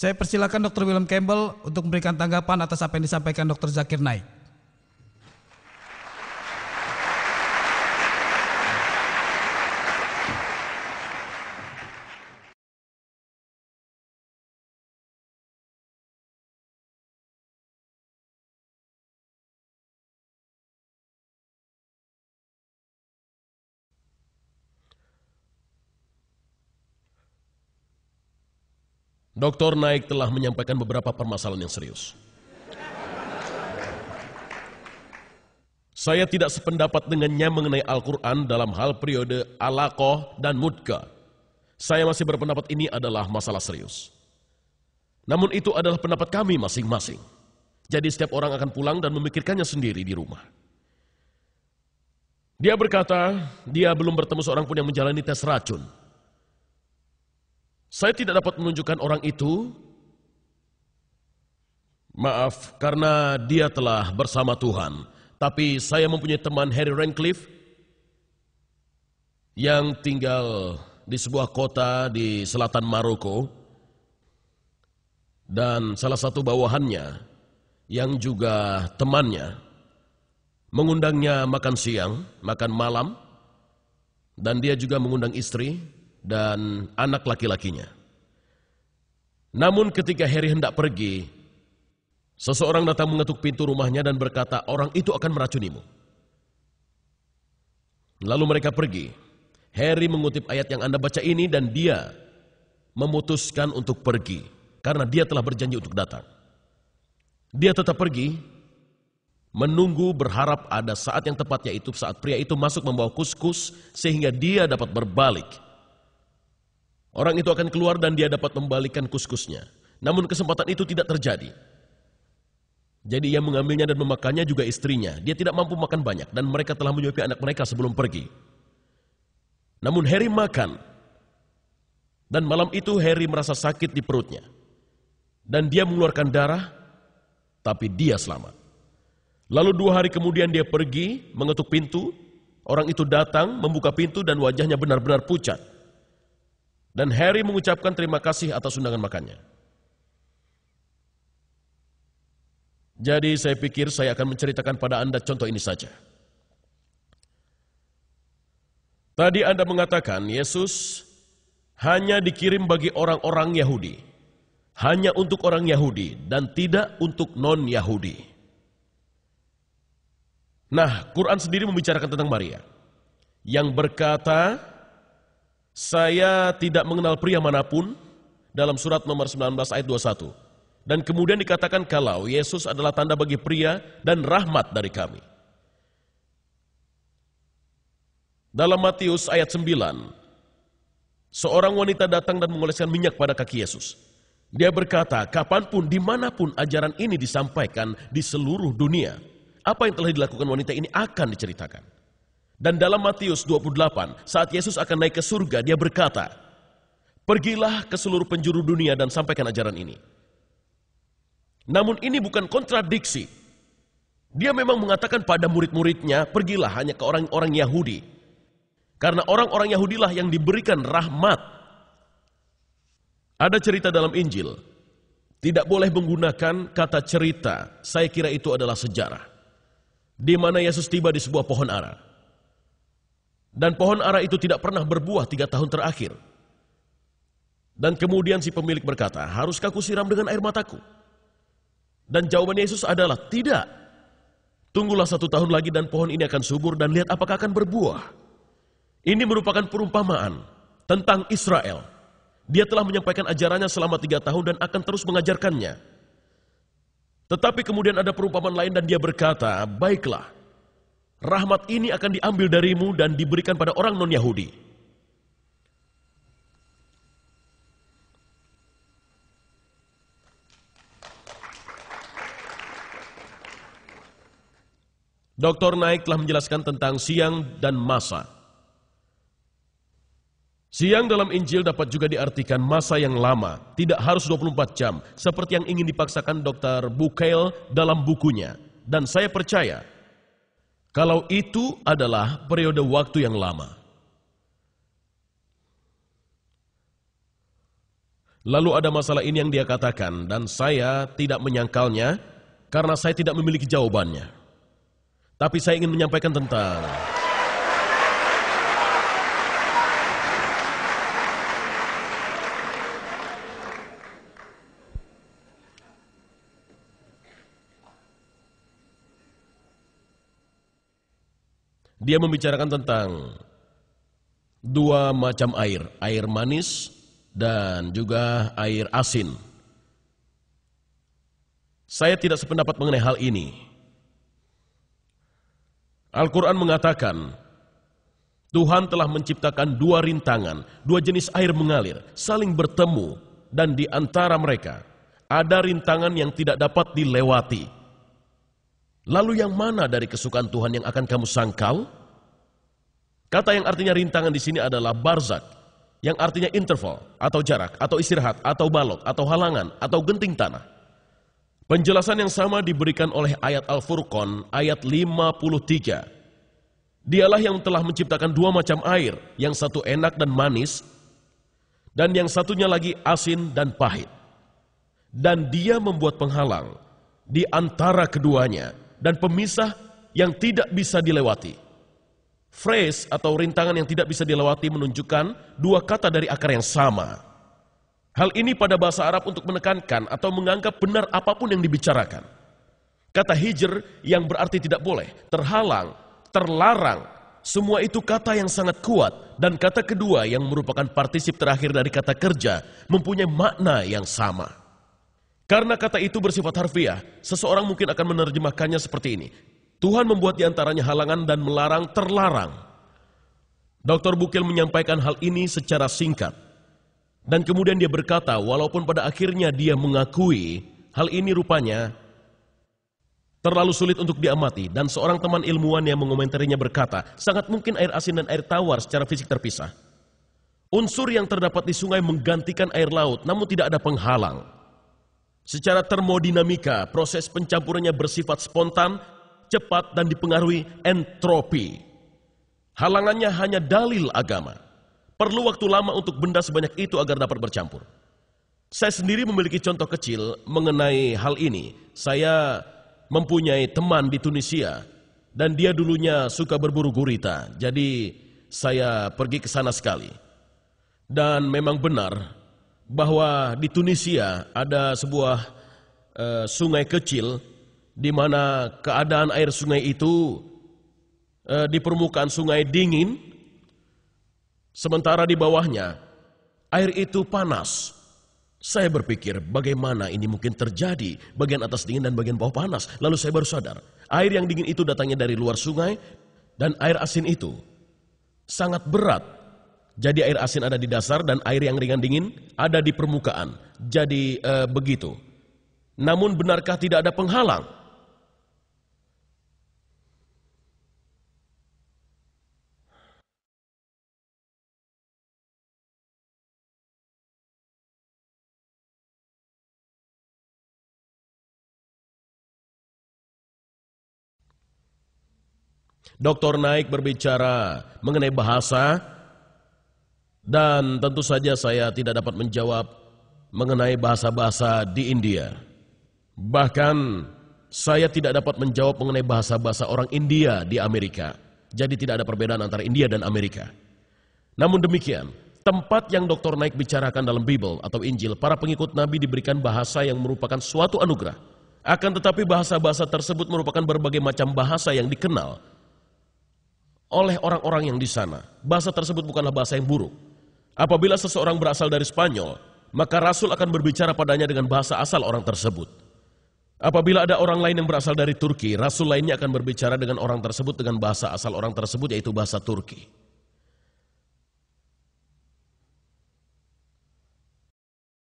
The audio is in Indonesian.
Saya persilakan Dr. William Campbell untuk memberikan tanggapan atas apa yang disampaikan Dr. Zakir Naik. Dr. Naik telah menyampaikan beberapa permasalahan yang serius. Saya tidak sependapat dengannya mengenai Al-Quran dalam hal periode alaqah dan mudghah. Saya masih berpendapat ini adalah masalah serius. Namun itu adalah pendapat kami masing-masing. Jadi setiap orang akan pulang dan memikirkannya sendiri di rumah. Dia berkata, dia belum bertemu seorang pun yang menjalani tes racun. Saya tidak dapat menunjukkan orang itu, maaf, karena dia telah bersama Tuhan. Tapi saya mempunyai teman Harry Rancliffe yang tinggal di sebuah kota di selatan Maroko. Dan salah satu bawahannya yang juga temannya mengundangnya makan siang, makan malam, dan dia juga mengundang istri dan anak laki-lakinya. Namun ketika Harry hendak pergi, seseorang datang mengetuk pintu rumahnya dan berkata, orang itu akan meracunimu. Lalu mereka pergi. Harry mengutip ayat yang Anda baca ini dan dia memutuskan untuk pergi karena dia telah berjanji untuk datang. Dia tetap pergi, menunggu berharap ada saat yang tepat, yaitu saat pria itu masuk membawa kuskus sehingga dia dapat berbalik. Orang itu akan keluar dan dia dapat membalikkan kuskusnya. Namun kesempatan itu tidak terjadi. Jadi ia mengambilnya dan memakannya juga istrinya. Dia tidak mampu makan banyak dan mereka telah menyuapi anak mereka sebelum pergi. Namun Harry makan. Dan malam itu Harry merasa sakit di perutnya. Dan dia mengeluarkan darah, tapi dia selamat. Lalu 2 hari kemudian dia pergi, mengetuk pintu. Orang itu datang, membuka pintu dan wajahnya benar-benar pucat. Dan Harry mengucapkan terima kasih atas undangan makannya. Jadi saya pikir saya akan menceritakan pada Anda contoh ini saja. Tadi Anda mengatakan Yesus hanya dikirim bagi orang-orang Yahudi. Hanya untuk orang Yahudi dan tidak untuk non-Yahudi. Nah, Quran sendiri membicarakan tentang Maria yang berkata, saya tidak mengenal pria manapun, dalam surat nomor 19 ayat 21. Dan kemudian dikatakan kalau Yesus adalah tanda bagi pria dan rahmat dari kami. Dalam Matius ayat 9, seorang wanita datang dan mengoleskan minyak pada kaki Yesus. Dia berkata, kapanpun, dimanapun ajaran ini disampaikan di seluruh dunia, apa yang telah dilakukan wanita ini akan diceritakan. Dan dalam Matius 28, saat Yesus akan naik ke surga, dia berkata, pergilah ke seluruh penjuru dunia dan sampaikan ajaran ini. Namun ini bukan kontradiksi. Dia memang mengatakan pada murid-muridnya, pergilah hanya ke orang-orang Yahudi. Karena orang-orang Yahudilah yang diberikan rahmat. Ada cerita dalam Injil, tidak boleh menggunakan kata cerita, saya kira itu adalah sejarah. Di mana Yesus tiba di sebuah pohon ara. Dan pohon ara itu tidak pernah berbuah 3 tahun terakhir. Dan kemudian si pemilik berkata, haruskah aku siram dengan air mataku? Dan jawaban Yesus adalah, tidak. Tunggulah 1 tahun lagi dan pohon ini akan subur dan lihat apakah akan berbuah. Ini merupakan perumpamaan tentang Israel. Dia telah menyampaikan ajarannya selama 3 tahun dan akan terus mengajarkannya. Tetapi kemudian ada perumpamaan lain dan dia berkata, baiklah. Rahmat ini akan diambil darimu dan diberikan pada orang non-Yahudi. Dr. Naik telah menjelaskan tentang siang dan masa. Siang dalam Injil dapat juga diartikan masa yang lama, tidak harus 24 jam, seperti yang ingin dipaksakan Dr. Bucaille dalam bukunya. Dan saya percaya, kalau itu adalah periode waktu yang lama. Lalu ada masalah ini yang dia katakan dan saya tidak menyangkalnya karena saya tidak memiliki jawabannya. Tapi saya ingin menyampaikan tentang dia membicarakan tentang dua macam air, air manis dan juga air asin. Saya tidak sependapat mengenai hal ini. Al-Quran mengatakan, Tuhan telah menciptakan dua rintangan, dua jenis air mengalir, saling bertemu, dan di antara mereka ada rintangan yang tidak dapat dilewati. Lalu yang mana dari kesukaan Tuhan yang akan kamu sangkal? Kata yang artinya rintangan di sini adalah barzak, yang artinya interval, atau jarak, atau istirahat, atau balok, atau halangan, atau genting tanah. Penjelasan yang sama diberikan oleh ayat Al-Furqan, ayat 53. Dialah yang telah menciptakan dua macam air, yang satu enak dan manis, dan yang satunya lagi asin dan pahit. Dan dia membuat penghalang di antara keduanya, dan pemisah yang tidak bisa dilewati. Phrase atau rintangan yang tidak bisa dilewati menunjukkan dua kata dari akar yang sama. Hal ini pada bahasa Arab untuk menekankan atau menganggap benar apapun yang dibicarakan. Kata hijr yang berarti tidak boleh, terhalang, terlarang, semua itu kata yang sangat kuat. Dan kata kedua yang merupakan partisip terakhir dari kata kerja mempunyai makna yang sama. Karena kata itu bersifat harfiah, seseorang mungkin akan menerjemahkannya seperti ini. Tuhan membuat diantaranya halangan dan melarang terlarang. Dr. Bukel menyampaikan hal ini secara singkat. Dan kemudian dia berkata, walaupun pada akhirnya dia mengakui hal ini rupanya terlalu sulit untuk diamati. Dan seorang teman ilmuwan yang mengomentarinya berkata, sangat mungkin air asin dan air tawar secara fisik terpisah. Unsur yang terdapat di sungai menggantikan air laut, namun tidak ada penghalang. Secara termodinamika, proses pencampurannya bersifat spontan, cepat dan dipengaruhi entropi. Halangannya hanya dalil agama. Perlu waktu lama untuk benda sebanyak itu agar dapat bercampur. Saya sendiri memiliki contoh kecil mengenai hal ini. Saya mempunyai teman di Tunisia dan dia dulunya suka berburu gurita. Jadi saya pergi ke sana sekali. Dan memang benar bahwa di Tunisia ada sebuah sungai kecil di mana keadaan air sungai itu di permukaan sungai dingin, sementara di bawahnya air itu panas. Saya berpikir bagaimana ini mungkin terjadi, bagian atas dingin dan bagian bawah panas. Lalu saya baru sadar, air yang dingin itu datangnya dari luar sungai dan air asin itu sangat berat. Jadi air asin ada di dasar dan air yang ringan dingin ada di permukaan. Jadi begitu. Namun benarkah tidak ada penghalang? Dr. Naik berbicara mengenai bahasa dan tentu saja saya tidak dapat menjawab mengenai bahasa-bahasa di India. Bahkan saya tidak dapat menjawab mengenai bahasa-bahasa orang India di Amerika. Jadi tidak ada perbedaan antara India dan Amerika. Namun demikian, tempat yang Dr. Naik bicarakan dalam Bible atau Injil, para pengikut Nabi diberikan bahasa yang merupakan suatu anugerah. Akan tetapi bahasa-bahasa tersebut merupakan berbagai macam bahasa yang dikenal oleh orang-orang yang di sana. Bahasa tersebut bukanlah bahasa yang buruk. Apabila seseorang berasal dari Spanyol, maka Rasul akan berbicara padanya dengan bahasa asal orang tersebut. Apabila ada orang lain yang berasal dari Turki, Rasul lainnya akan berbicara dengan orang tersebut dengan bahasa asal orang tersebut, yaitu bahasa Turki.